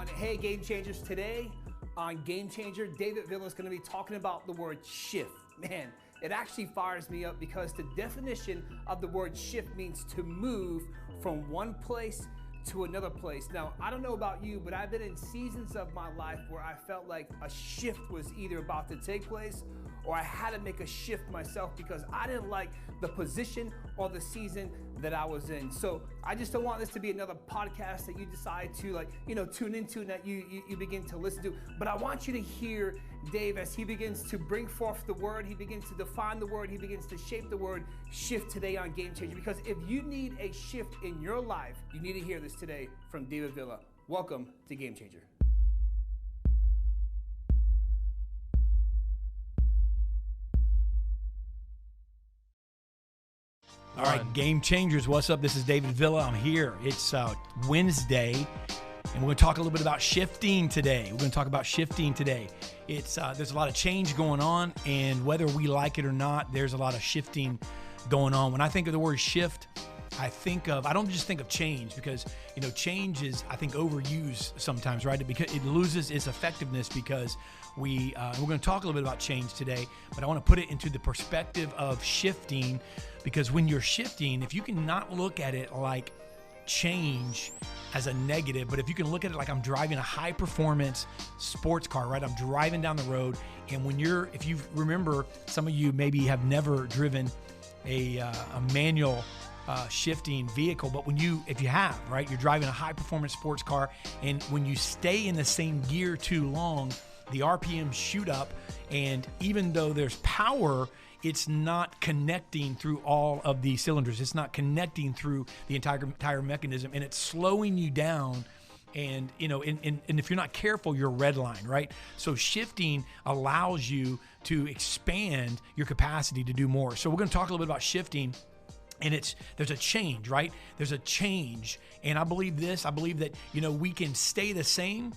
everyone. Hey, Game Changers. Today on Game Changer, David Villa is going to be talking about the word shift. Man, it actually fires me up because the definition of the word shift means to move from one place to another place. Now, I don't know about you, but I've been in seasons of my life where I felt like a shift was either about to take place or I had to make a shift myself because I didn't like the position or the season that I was in. So I just don't want this to be another podcast that you decide to tune into and that you begin to listen to. But I want you to hear Dave as he begins to bring forth the word. He begins to define the word. He begins to shape the word shift today on Game Changer. Because if you need a shift in your life, you need to hear this today from David Villa. Welcome to Game Changer. All right, Game Changers, what's up? This is David Villa. I'm here. It's Wednesday, and we're going to talk a little bit about shifting today. We're going to talk about shifting today. It's there's a lot of change going on, and whether we like it or not, there's a lot of shifting going on. When I think of the word shift, I don't just think of change because, change is, I think, overused sometimes, right? Because it loses its effectiveness because we're going to talk a little bit about change today, but I want to put it into the perspective of shifting because when you're shifting, if you can not look at it like change as a negative, but if you can look at it like I'm driving a high performance sports car, right? I'm driving down the road. And if you remember, some of you maybe have never driven a manual shifting vehicle, but if you have, right, you're driving a high performance sports car, and when you stay in the same gear too long, the RPMs shoot up, and even though there's power, it's not connecting through all of the cylinders. It's not connecting through the entire mechanism, and it's slowing you down. And and if you're not careful, you're redline, right? So shifting allows you to expand your capacity to do more. So we're going to talk a little bit about shifting. And there's a change, right? There's a change. And I believe that, we can stay the same,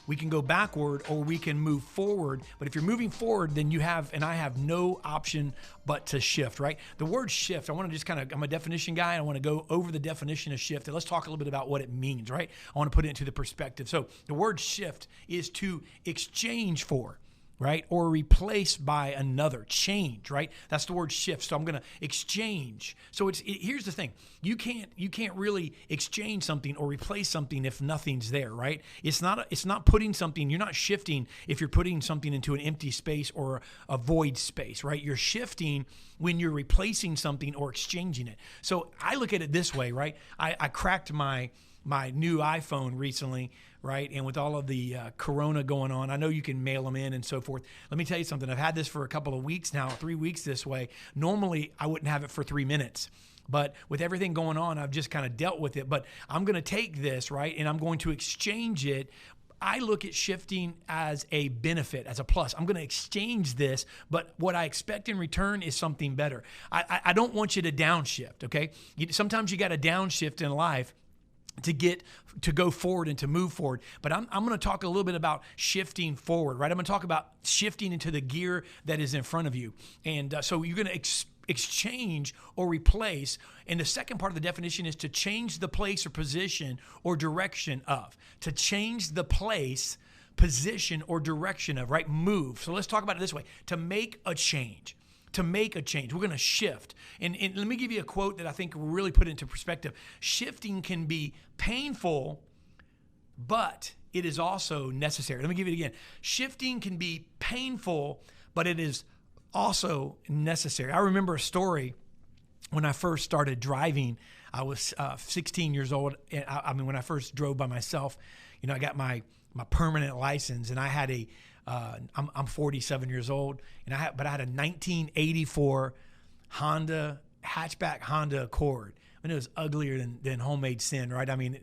we can go backward, or we can move forward. But if you're moving forward, then I have no option but to shift, right? The word shift, I want to just I'm a definition guy. I want to go over the definition of shift. And let's talk a little bit about what it means, right? I want to put it into the perspective. So the word shift is to exchange for, right? Or replace by another, change, right? That's the word shift. So I'm going to exchange. So here's the thing. You can't really exchange something or replace something if nothing's there, right? It's not putting something, you're not shifting if you're putting something into an empty space or a void space, right? You're shifting when you're replacing something or exchanging it. So I look at it this way, right? I cracked my new iPhone recently, right? And with all of the corona going on, I know you can mail them in and so forth. Let me tell you something. I've had this for a couple of weeks now, 3 weeks this way. Normally, I wouldn't have it for 3 minutes. But with everything going on, I've just kind of dealt with it. But I'm going to take this, right? And I'm going to exchange it. I look at shifting as a benefit, as a plus. I'm going to exchange this, but what I expect in return is something better. I don't want you to downshift, okay? Sometimes you got to downshift in life to go forward and to move forward. But I'm going to talk a little bit about shifting forward, right? I'm going to talk about shifting into the gear that is in front of you. And so you're going to exchange or replace. And the second part of the definition is to change the place or position or direction of. To change the place, position, or direction of, right? Move. So let's talk about it this way. To make a change. To make a change. We're going to shift. And let me give you a quote that I think will really put it into perspective. Shifting can be painful, but it is also necessary. Let me give it again. Shifting can be painful, but it is also necessary. I remember a story when I first started driving. I was 16 years old. And when I first drove by myself, I got my permanent license, and I had I'm 47 years old, but I had a 1984 hatchback Honda Accord. I mean, it was uglier than homemade sin, right? I mean,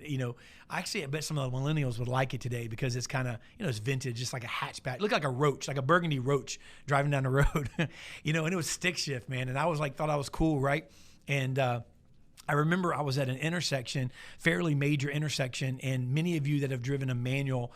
actually, I bet some of the millennials would like it today because it's kind of, it's vintage, just like a hatchback. It looked like a roach, like a burgundy roach driving down the road, and it was stick shift, man. And I was thought I was cool, right? And I remember I was at an intersection, fairly major intersection, and many of you that have driven a manual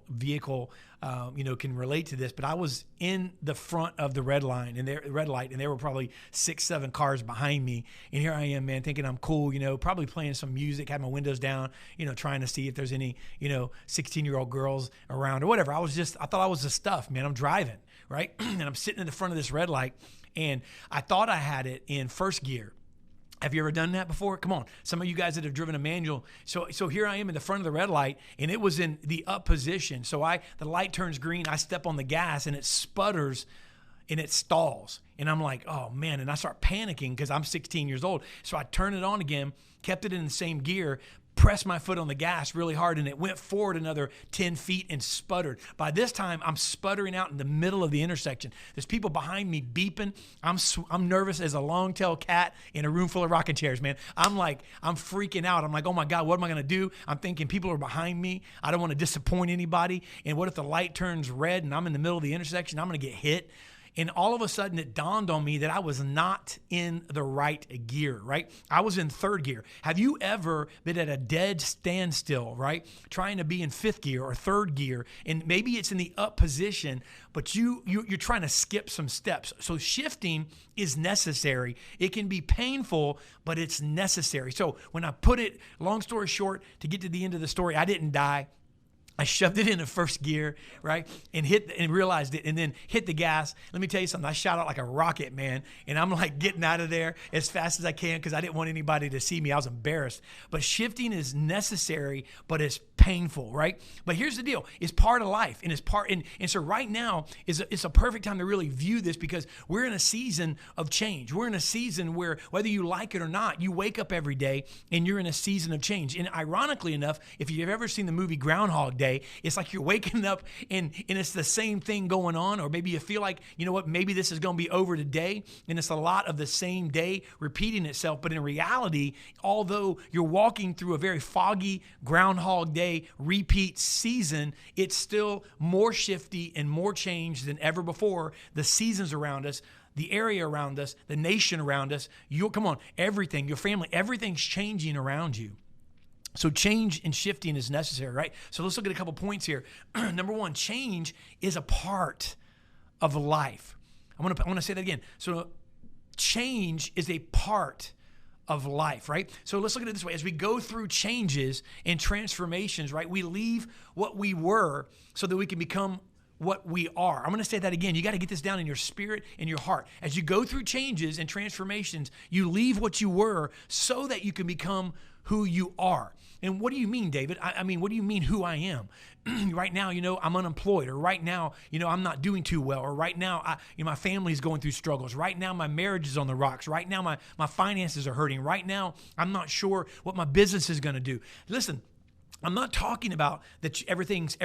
vehicle, can relate to this. But I was in the front of the red light, and there were probably 6-7 cars behind me. And here I am, man, thinking I'm cool, probably playing some music, had my windows down, trying to see if there's any, 16-year-old girls around or whatever. I thought I was the stuff, man. I'm driving, right? And I'm sitting in the front of this red light, and I thought I had it in first gear. Have you ever done that before? Come on. Some of you guys that have driven a manual. So here I am in the front of the red light, and it was in the up position. So the light turns green. I step on the gas, and it sputters, and it stalls. And I'm like, oh, man. And I start panicking because I'm 16 years old. So I turn it on again, kept it in the same gear, pressed my foot on the gas really hard, and it went forward another 10 feet and sputtered. By this time, I'm sputtering out in the middle of the intersection. There's people behind me beeping. I'm nervous as a long-tailed cat in a room full of rocking chairs, man. I'm freaking out. I'm like, oh my God, what am I going to do? I'm thinking people are behind me. I don't want to disappoint anybody. And what if the light turns red and I'm in the middle of the intersection? I'm going to get hit. And all of a sudden, it dawned on me that I was not in the right gear, right? I was in third gear. Have you ever been at a dead standstill, right? Trying to be in fifth gear or third gear, and maybe it's in the up position, but you're trying to skip some steps. So shifting is necessary. It can be painful, but it's necessary. So when I put it, long story short, to get to the end of the story, I didn't die. I shoved it into first gear, right, and realized it, and then hit the gas. Let me tell you something. I shot out like a rocket, man, and I'm like getting out of there as fast as I can because I didn't want anybody to see me. I was embarrassed. But shifting is necessary, but it's painful, right? But here's the deal. It's part of life, and it's part. And so right now it's a perfect time to really view this because we're in a season of change. We're in a season where whether you like it or not, you wake up every day and you're in a season of change. And ironically enough, if you've ever seen the movie Groundhog Day, it's like you're waking up and it's the same thing going on, or maybe you feel like, you know what, maybe this is going to be over today, and it's a lot of the same day repeating itself. But in reality, although you're walking through a very foggy Groundhog Day repeat season, it's still more shifty and more change than ever before. The seasons around us, the area around us, the nation around us, everything, your family, everything's changing around you. So change and shifting is necessary, right? So let's look at a couple points here. Number one, change is a part of life. I want to say that again. So change is a part of life, right? So let's look at it this way. As we go through changes and transformations, right, we leave what we were so that we can become what we are. I'm going to say that again. You got to get this down in your spirit and your heart. As you go through changes and transformations, you leave what you were so that you can become who you are. And what do you mean, David? I mean, what do you mean who I am? Right now, I'm unemployed, or right now, I'm not doing too well, or right now, my family's going through struggles. Right now, my marriage is on the rocks. Right now, my finances are hurting. Right now, I'm not sure what my business is going to do. Listen, I'm not talking about that everything's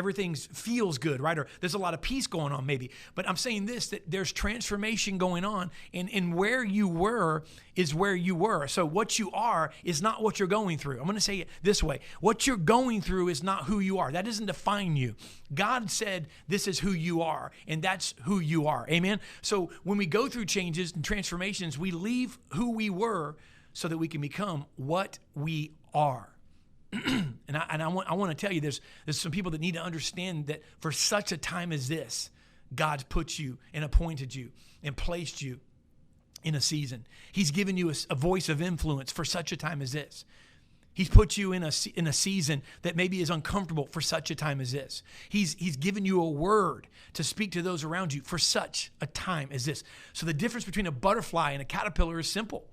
feels good, right? Or there's a lot of peace going on maybe. But I'm saying this, that there's transformation going on, and where you were is where you were. So what you are is not what you're going through. I'm going to say it this way. What you're going through is not who you are. That doesn't define you. God said this is who you are, and that's who you are. Amen? So when we go through changes and transformations, we leave who we were so that we can become what we are. And I want to tell you, there's some people that need to understand that for such a time as this, God's put you and appointed you and placed you in a season. He's given you a voice of influence for such a time as this. He's put you in a season that maybe is uncomfortable for such a time as this. He's given you a word to speak to those around you for such a time as this. So the difference between a butterfly and a caterpillar is simple.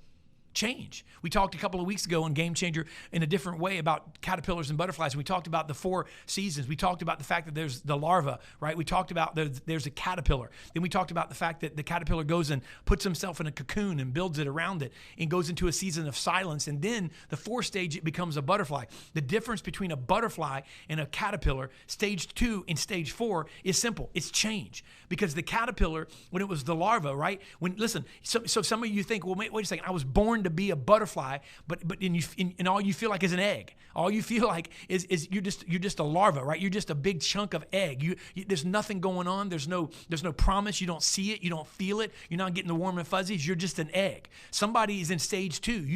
Change. We talked a couple of weeks ago on Game Changer in a different way about caterpillars and butterflies. We talked about the 4 seasons. We talked about the fact that there's the larva, right? We talked about there's a caterpillar. Then we talked about the fact that the caterpillar goes and puts himself in a cocoon and builds it around it and goes into a season of silence. And then the 4th stage, it becomes a butterfly. The difference between a butterfly and a caterpillar, stage 2 and stage 4, is simple. It's change. Because the caterpillar, when it was the larva, right? So some of you think, well, wait a second, I was born to be a butterfly, but and all you feel like is an egg. All you feel like is you're just a larva, right? You're just a big chunk of egg. There's nothing going on. There's no promise. You don't see it. You don't feel it. You're not getting the warm and fuzzies. You're just an egg. Somebody is in stage 2.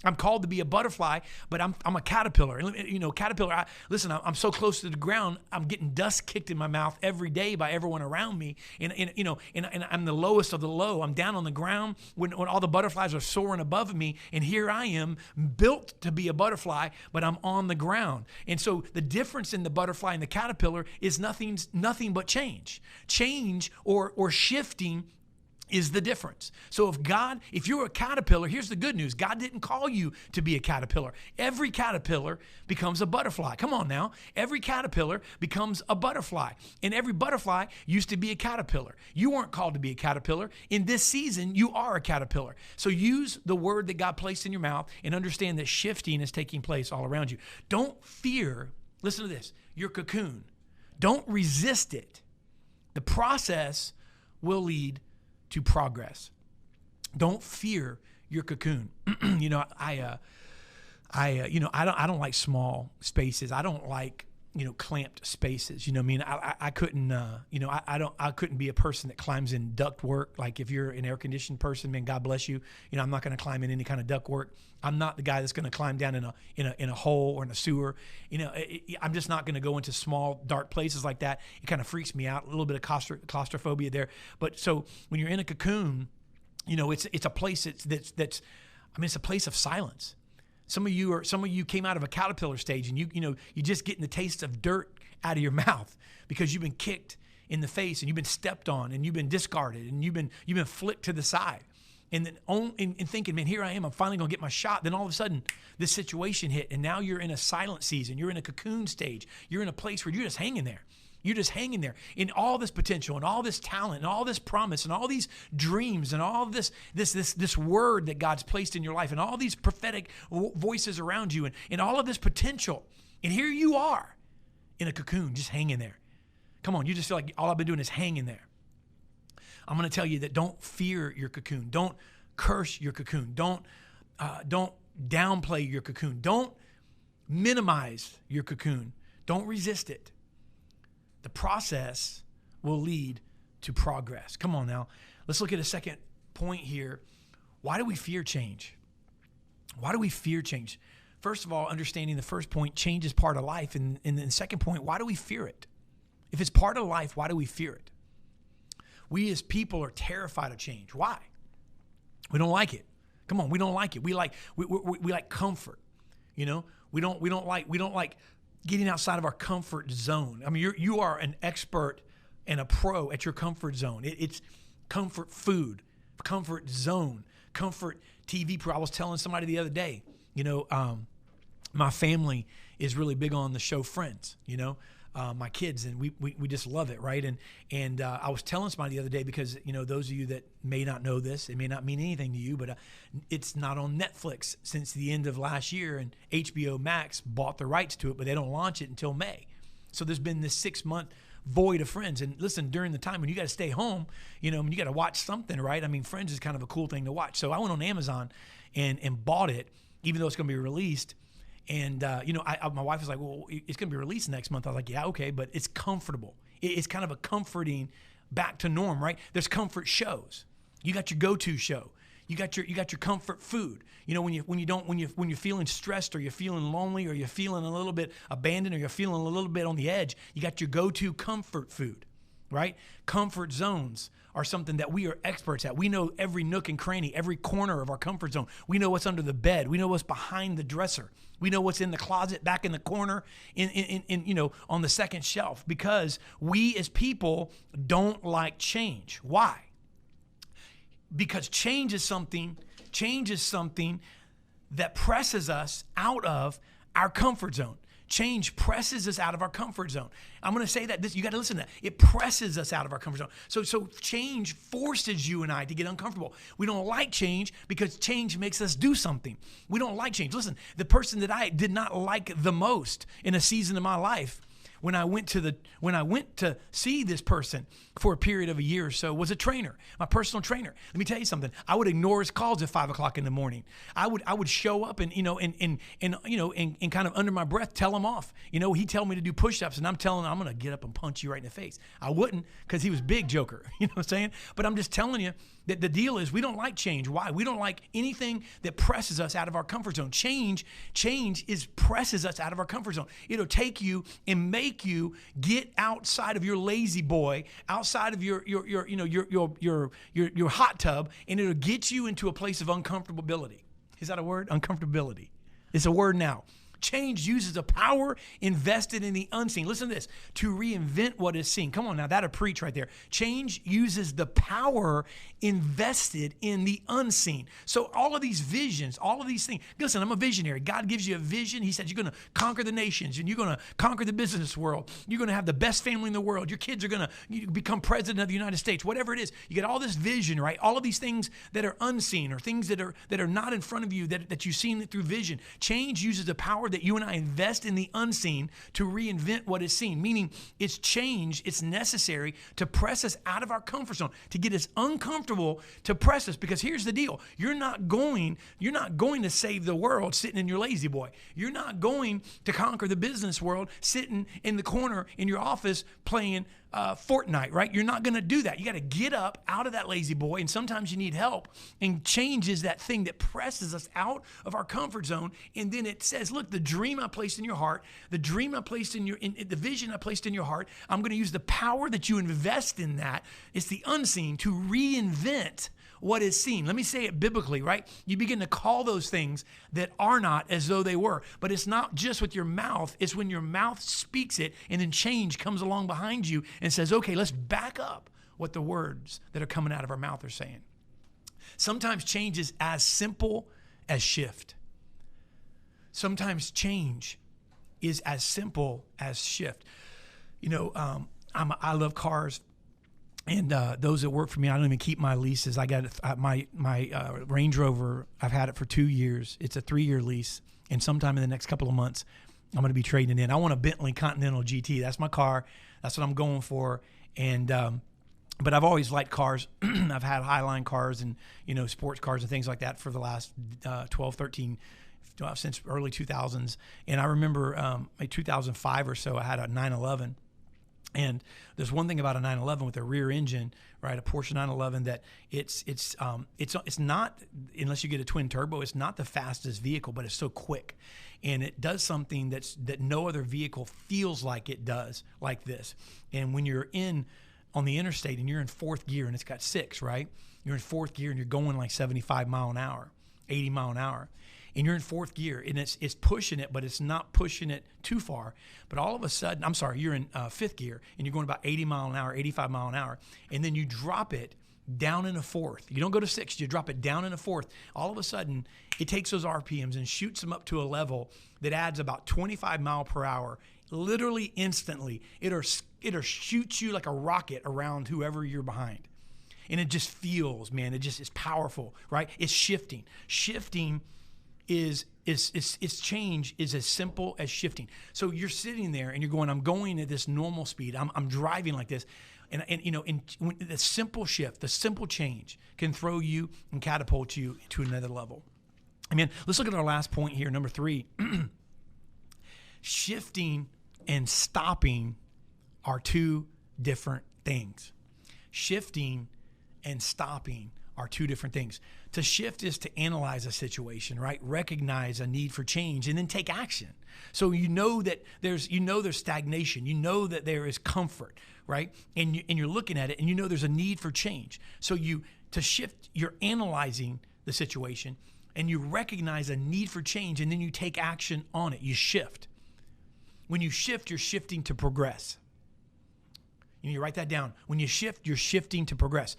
I'm called to be a butterfly, but I'm a caterpillar. And caterpillar. I'm so close to the ground. I'm getting dust kicked in my mouth every day by everyone around me. And I'm the lowest of the low. I'm down on the ground when all the butterflies are soaring above me, and here I am, built to be a butterfly, but I'm on the ground. And so the difference in the butterfly and the caterpillar is nothing but change. Change or shifting is the difference. So if you're a caterpillar, here's the good news. God didn't call you to be a caterpillar. Every caterpillar becomes a butterfly. Come on now. Every caterpillar becomes a butterfly. And every butterfly used to be a caterpillar. You weren't called to be a caterpillar. In this season, you are a caterpillar. So use the word that God placed in your mouth and understand that shifting is taking place all around you. Don't fear, listen to this, your cocoon. Don't resist it. The process will lead to progress. Don't fear your cocoon. I don't like small spaces. I don't like, clamped spaces. I couldn't, I couldn't be a person that climbs in ductwork. Like if you're an air conditioned person, man, God bless you. I'm not going to climb in any kind of ductwork. I'm not the guy that's going to climb down in a hole or in a sewer. I'm just not going to go into small, dark places like that. It kind of freaks me out. A little bit of claustrophobia there. But so when you're in a cocoon, it's a place that's it's a place of silence. Some of you came out of a caterpillar stage, and you're just getting the taste of dirt out of your mouth because you've been kicked in the face and you've been stepped on and you've been discarded and you've been flicked to the side. And then thinking, man, here I am, I'm finally going to get my shot. Then all of a sudden, this situation hit, and now you're in a silent season. You're in a cocoon stage. You're in a place where you're just hanging there. You're just hanging there in all this potential and all this talent and all this promise and all these dreams and all this word that God's placed in your life and all these prophetic voices around you and all of this potential. And here you are in a cocoon, just hanging there. Come on, you just feel like all I've been doing is hanging there. I'm going to tell you that don't fear your cocoon. Don't curse your cocoon. Don't downplay your cocoon. Don't minimize your cocoon. Don't resist it. The process will lead to progress. Come on now. Let's look at a second point here. Why do we fear change? Why do we fear change? First of all, understanding the first point, change is part of life. And then the second point, why do we fear it? If it's part of life, why do we fear it? We as people are terrified of change. Why? We don't like it. Come on, we don't like it. We like comfort. We don't like getting outside of our comfort zone. I mean, you are an expert and a pro at your comfort zone. It's comfort food, comfort zone, comfort TV pro. I was telling somebody the other day, my family is really big on the show Friends, my kids, and we just love it, right? And I was telling somebody the other day because, those of you that may not know this, it may not mean anything to you, but it's not on Netflix since the end of last year, and HBO Max bought the rights to it, but they don't launch it until May. So there's been this 6-month void of Friends. And listen, during the time when you got to stay home, you got to watch something, right? I mean, Friends is kind of a cool thing to watch. So I went on Amazon and bought it, even though it's going to be released. And, my wife was like, well, it's going to be released next month. I was like, yeah, okay, but it's comfortable. It's kind of a comforting back to norm, right? There's comfort shows. You got your go-to show. You got your comfort food. When you're feeling stressed or you're feeling lonely or you're feeling a little bit abandoned or you're feeling a little bit on the edge, you got your go-to comfort food, right? Comfort zones are something that we are experts at. We know every nook and cranny, every corner of our comfort zone. We know what's under the bed. We know what's behind the dresser. We know what's in the closet, back in the corner, in on the second shelf, because we as people don't like change. Why? Because change is something that presses us out of our comfort zone. Change presses us out of our comfort zone. I'm going to say that you got to listen to that. It presses us out of our comfort zone. So change forces you and I to get uncomfortable. We don't like change because change makes us do something. We don't like change. Listen, the person that I did not like the most in a season of my life when I went to see this person for a period of a year or so was a trainer, my personal trainer. Let me tell you something. I would ignore his calls at 5 o'clock in the morning. I would show up and kind of under my breath tell him off. He'd tell me to do push-ups, and I'm telling him I'm going to get up and punch you right in the face. I wouldn't, because he was big joker. You know what I'm saying? But I'm just telling you that the deal is we don't like change. Why? We don't like anything that presses us out of our comfort zone. Change presses us out of our comfort zone. It'll take you and make you get outside of your lazy boy, outside of your hot tub, and it'll get you into a place of uncomfortability. Is that a word? Uncomfortability. It's a word now. Change uses a power invested in the unseen. Listen to this. To reinvent what is seen. Come on now, that'll preach right there. Change uses the power invested in the unseen. So all of these visions, all of these things. Listen, I'm a visionary. God gives you a vision. He said you're going to conquer the nations and you're going to conquer the business world. You're going to have the best family in the world. Your kids are going to become president of the United States. Whatever it is, you get all this vision, right? All of these things that are unseen or things that are not in front of you that you've seen through vision. Change uses the power that you and I invest in the unseen to reinvent what is seen, meaning it's change, it's necessary to press us out of our comfort zone, to get us uncomfortable, to press us, because here's the deal. You're not going to save the world sitting in your lazy boy. You're not going to conquer the business world sitting in the corner in your office playing Fortnite, right? You're not going to do that. You got to get up out of that lazy boy, and sometimes you need help. And change is that thing that presses us out of our comfort zone. And then it says, look, the dream I placed in your heart, the dream I placed in the vision I placed in your heart, I'm going to use the power that you invest in that. It's the unseen to reinvent what is seen. Let me say it biblically, right? You begin to call those things that are not as though they were. But it's not just with your mouth. It's when your mouth speaks it, and then change comes along behind you and says, okay, let's back up what the words that are coming out of our mouth are saying. Sometimes change is as simple as shift. Sometimes change is as simple as shift. I love cars. And those that work for me, I don't even keep my leases. I got my Range Rover. I've had it for 2 years. It's a 3-year lease. And sometime in the next couple of months, I'm going to be trading it in. I want a Bentley Continental GT. That's my car. That's what I'm going for. And but I've always liked cars. I've had Highline cars and sports cars and things like that for the last 12, 13 since early 2000s. And I remember in 2005 or so, I had a 911. And there's one thing about a 911 with a rear engine, right? A Porsche 911 that it's not, unless you get a twin turbo, it's not the fastest vehicle, but it's so quick, and it does something that no other vehicle feels like it does, like this. And when you're on the interstate and you're in fourth gear and it's got 6, right? You're in fourth gear and you're going like 75 mile an hour, 80 mile an hour. And you're in fourth gear, and it's pushing it, but it's not pushing it too far. But all of a sudden, you're in fifth gear, and you're going about 80 mile an hour, 85 mile an hour, and then you drop it down in a fourth. You don't go to 6, you drop it down in a fourth. All of a sudden, it takes those RPMs and shoots them up to a level that adds about 25 mile per hour, literally instantly. It'll shoot you like a rocket around whoever you're behind. And it just feels, man, it just is powerful, right? It's shifting. Shifting is change is as simple as shifting. So you're sitting there and you're going, I'm going at this normal speed. I'm driving like this. And when the simple shift, the simple change can throw you and catapult you to another level. Let's look at our last point here, number 3. Shifting and stopping are 2 different things. Shifting and stopping are 2 different things. To shift is to analyze a situation, right? Recognize a need for change and then take action. So that there's stagnation. That there is comfort, right? And you're looking at it and there's a need for change. So to shift, you're analyzing the situation and you recognize a need for change, and then you take action on it. You shift. When you shift, you're shifting to progress. You write that down. When you shift, you're shifting to progress.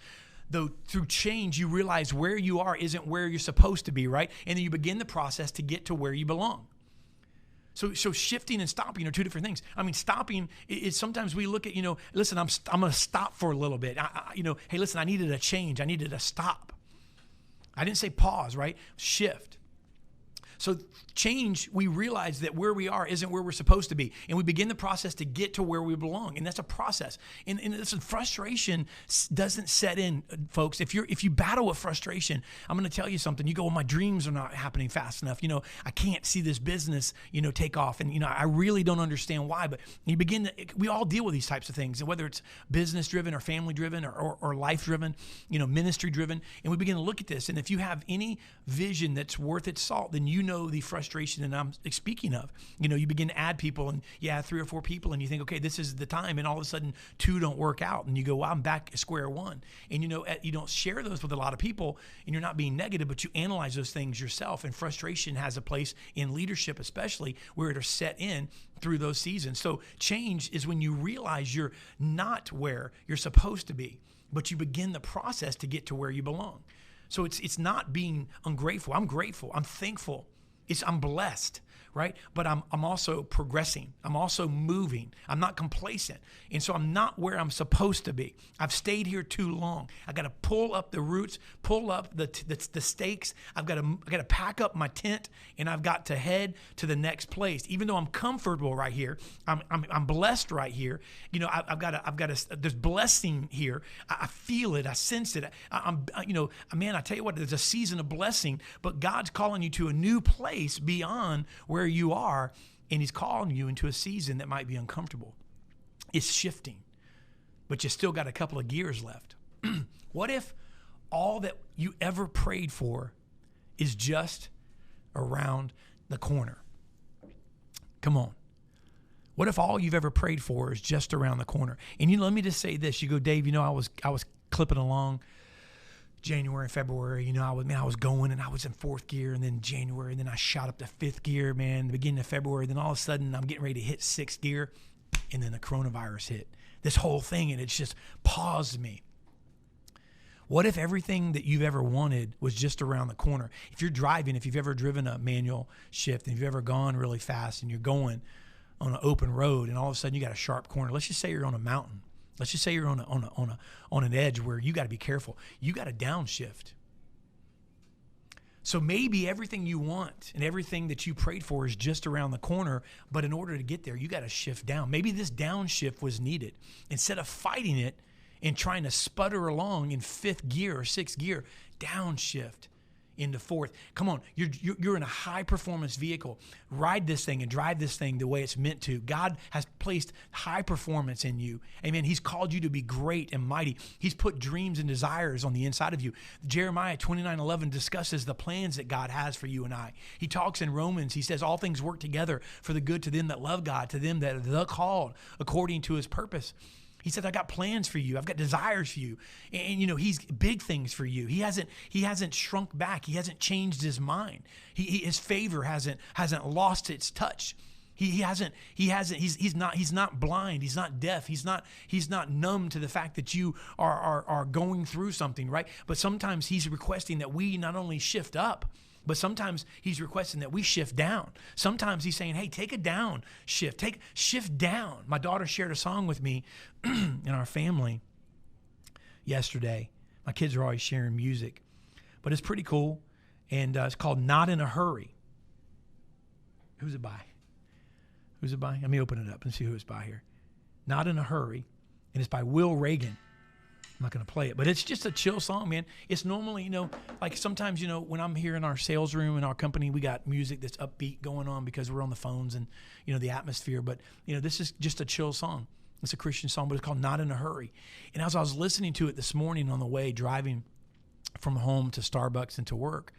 Though through change, you realize where you are isn't where you're supposed to be, right? And then you begin the process to get to where you belong. So shifting and stopping are 2 different things. Stopping is sometimes we look at, listen, I'm going to stop for a little bit. Hey, listen, I needed a change. I needed a stop. I didn't say pause, right? Shift. So change, we realize that where we are isn't where we're supposed to be. And we begin the process to get to where we belong. And that's a process. And listen, frustration doesn't set in, folks. If you battle with frustration, I'm going to tell you something. You go, well, my dreams are not happening fast enough. I can't see this business, take off. And, I really don't understand why. But we all deal with these types of things. And whether it's business driven or family driven or life driven, ministry driven. And we begin to look at this. And if you have any vision that's worth its salt, then the frustration that I'm speaking of. You begin to add people, and you add 3 or 4 people, and you think, okay, this is the time, and all of a sudden 2 don't work out, and you go, well, I'm back at square one. And you don't share those with a lot of people, and you're not being negative, but you analyze those things yourself. And frustration has a place in leadership, especially where it are set in through those seasons. So change is when you realize you're not where you're supposed to be, but you begin the process to get to where you belong. So it's not being ungrateful. I'm grateful. I'm thankful. I'm blessed, right? But I'm also progressing. I'm also moving. I'm not complacent. And so I'm not where I'm supposed to be. I've stayed here too long. I got to pull up the roots, pull up the stakes. I got to pack up my tent, and I've got to head to the next place. Even though I'm comfortable right here, I'm blessed right here. I've got to. There's blessing here. I feel it. I sense it. Man, I tell you what, there's a season of blessing, but God's calling you to a new place beyond where you are, and he's calling you into a season that might be uncomfortable. It's shifting, but you still got a couple of gears left. What if all that you ever prayed for is just around the corner? Come on. What if all you've ever prayed for is just around the corner? And let me just say this. You go, Dave, I was clipping along January and February, I was going, and I was in 4th gear, and then January, and then I shot up to 5th gear, man, the beginning of February. Then all of a sudden I'm getting ready to hit 6th gear, and then the coronavirus hit. This whole thing, and it's just paused me. What if everything that you've ever wanted was just around the corner? If you're driving, if you've ever driven a manual shift, and you've ever gone really fast, and you're going on an open road, and all of a sudden you got a sharp corner. Let's just say you're on a mountain. Let's just say you're on an edge where you got to be careful. You got to downshift. So maybe everything you want and everything that you prayed for is just around the corner, but in order to get there, you got to shift down. Maybe this downshift was needed. Instead of fighting it and trying to sputter along in 5th gear or 6th gear, downshift into 4th. Come on, you're in a high performance vehicle. Ride this thing and drive this thing the way it's meant to. God has placed high performance in you. Amen. He's called you to be great and mighty. He's put dreams and desires on the inside of you. Jeremiah 29:11 discusses the plans that God has for you and I. He talks in Romans. He says all things work together for the good to them that love God, to them that are the called according to his purpose. He said, I got plans for you. I've got desires for you. And he's big things for you. He hasn't shrunk back. He hasn't changed his mind. His favor hasn't lost its touch. He's not blind. He's not deaf. He's not numb to the fact that you are going through something, right? But sometimes he's requesting that we not only shift up, but sometimes he's requesting that we shift down. Sometimes he's saying, hey, take a down shift. Shift down. My daughter shared a song with me in our family yesterday. My kids are always sharing music, but it's pretty cool. And it's called Not in a Hurry. Who's it by? Let me open it up and see who it's by here. Not in a Hurry. And it's by Will Reagan. I'm not going to play it, but it's just a chill song, man. It's normally, like sometimes, when I'm here in our sales room in our company, we got music that's upbeat going on because we're on the phones and, the atmosphere. But, this is just a chill song. It's a Christian song, but it's called Not in a Hurry. And as I was listening to it this morning on the way, driving from home to Starbucks and to work,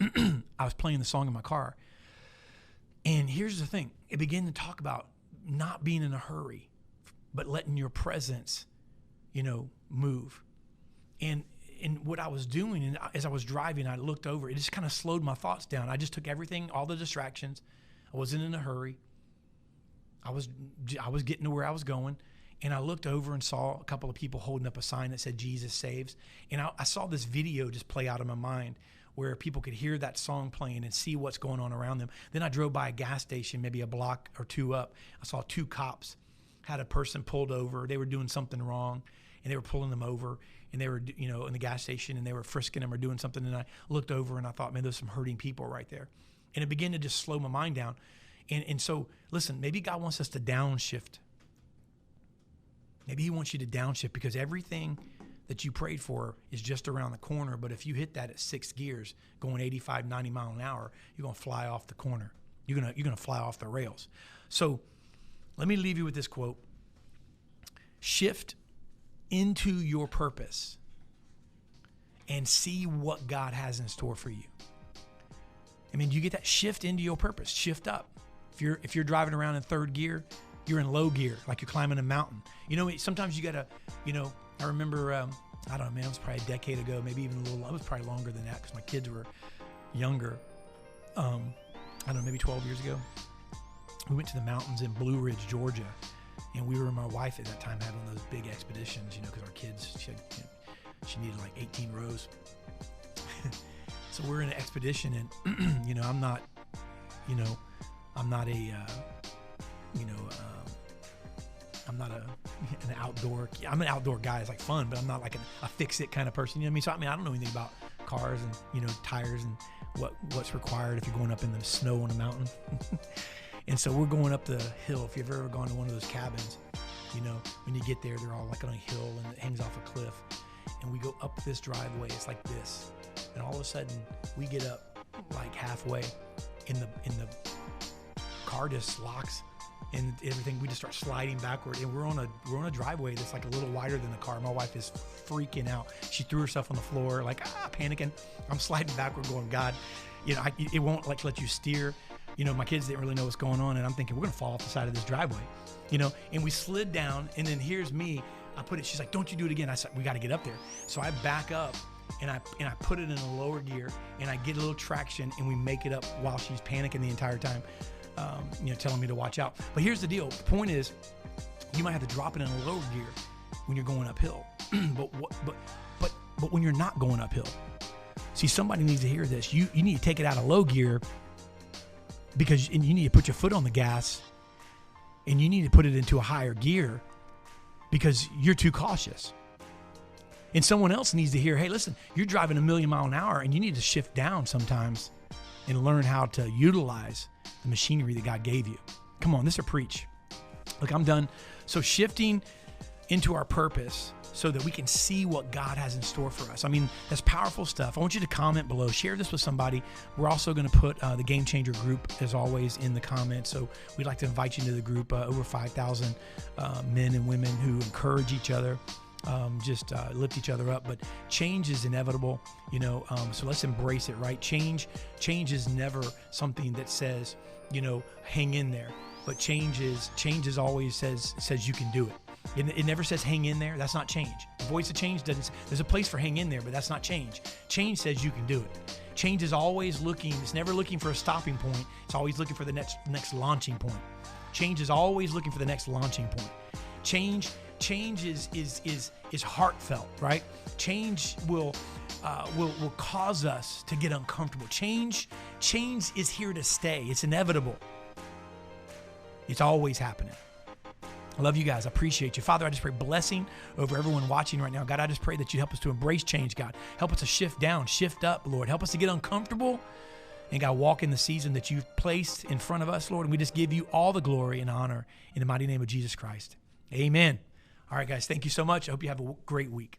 I was playing the song in my car. And here's the thing. It began to talk about not being in a hurry, but letting your presence, move. And what I was doing, and as I was driving, I looked over. It just kind of slowed my thoughts down. I just took everything, all the distractions. I wasn't in a hurry. I was getting to where I was going. And I looked over and saw a couple of people holding up a sign that said, Jesus saves. And I saw this video just play out in my mind where people could hear that song playing and see what's going on around them. Then I drove by a gas station, maybe a block or 2 up. I saw 2 cops had a person pulled over. They were doing something wrong, and they were pulling them over, and they were, in the gas station, and they were frisking them or doing something. And I looked over and I thought, man, there's some hurting people right there. And it began to just slow my mind down. And so, listen, maybe God wants us to downshift. Maybe he wants you to downshift because everything that you prayed for is just around the corner. But if you hit that at 6 gears, going 85, 90 mile an hour, you're going to fly off the corner. You're going to fly off the rails. So let me leave you with this quote. Shift into your purpose and see what God has in store for you. I mean, you get that shift into your purpose, shift up. If you're driving around in 3rd gear, you're in low gear, like you're climbing a mountain. You know, sometimes you gotta, I remember, I don't know, man, it was probably a decade ago, maybe even it was probably longer than that because my kids were younger. I don't know, maybe 12 years ago. We went to the mountains in Blue Ridge, Georgia, and we were and my wife at that time had one of those big expeditions, because our kids, she needed like 18 rows. So we're in an expedition, and I'm not an outdoor. I'm an outdoor guy. It's like fun, but I'm not like a fix-it kind of person. You know what I mean? So I don't know anything about cars and tires and what's required if you're going up in the snow on a mountain. And so we're going up the hill. If you've ever gone to one of those cabins, when you get there, they're all like on a hill and it hangs off a cliff. And we go up this driveway. It's like this, and all of a sudden we get up like halfway, in the car just locks. And everything, we just start sliding backward, and we're on a driveway that's like a little wider than the car. My wife is freaking out. She threw herself on the floor, like panicking. I'm sliding backward, going, God, it won't like let you steer. My kids didn't really know what's going on, and I'm thinking we're gonna fall off the side of this driveway, And we slid down, and then here's me. I put it. She's like, "Don't you do it again." I said, "We got to get up there." So I back up, and I put it in a lower gear, and I get a little traction, and we make it up while she's panicking the entire time. Telling me to watch out. But here's the deal. The point is, you might have to drop it in a lower gear when you're going uphill. but when you're not going uphill, see, somebody needs to hear this. You need to take it out of low gear because you need to put your foot on the gas, and you need to put it into a higher gear because you're too cautious. And someone else needs to hear, hey, listen, you're driving 1,000,000 miles an hour, and you need to shift down sometimes and learn how to utilize the machinery that God gave you. Come on, this is a preach. Look, I'm done. So shifting into our purpose so that we can see what God has in store for us. I mean, that's powerful stuff. I want you to comment below. Share this with somebody. We're also going to put the Game Changer group, as always, in the comments. So we'd like to invite you into the group. Over 5,000 men and women who encourage each other, lift each other up. But change is inevitable, so let's embrace it, right? Change is never something that says, hang in there. But change is always says you can do it. It never says hang in there. That's not change. The voice of change doesn't say, there's a place for hang in there, but that's not change. Change says you can do it. Change is always looking, it's never looking for a stopping point. It's always looking for the next launching point. Change is always looking for the next launching point. Change is heartfelt, right? Change will cause us to get uncomfortable. Change is here to stay. It's inevitable. It's always happening. I love you guys. I appreciate you. Father, I just pray blessing over everyone watching right now. God, I just pray that you help us to embrace change, God. Help us to shift down, shift up, Lord. Help us to get uncomfortable and, God, walk in the season that you've placed in front of us, Lord. And we just give you all the glory and honor in the mighty name of Jesus Christ. Amen. All right, guys, thank you so much. I hope you have a great week.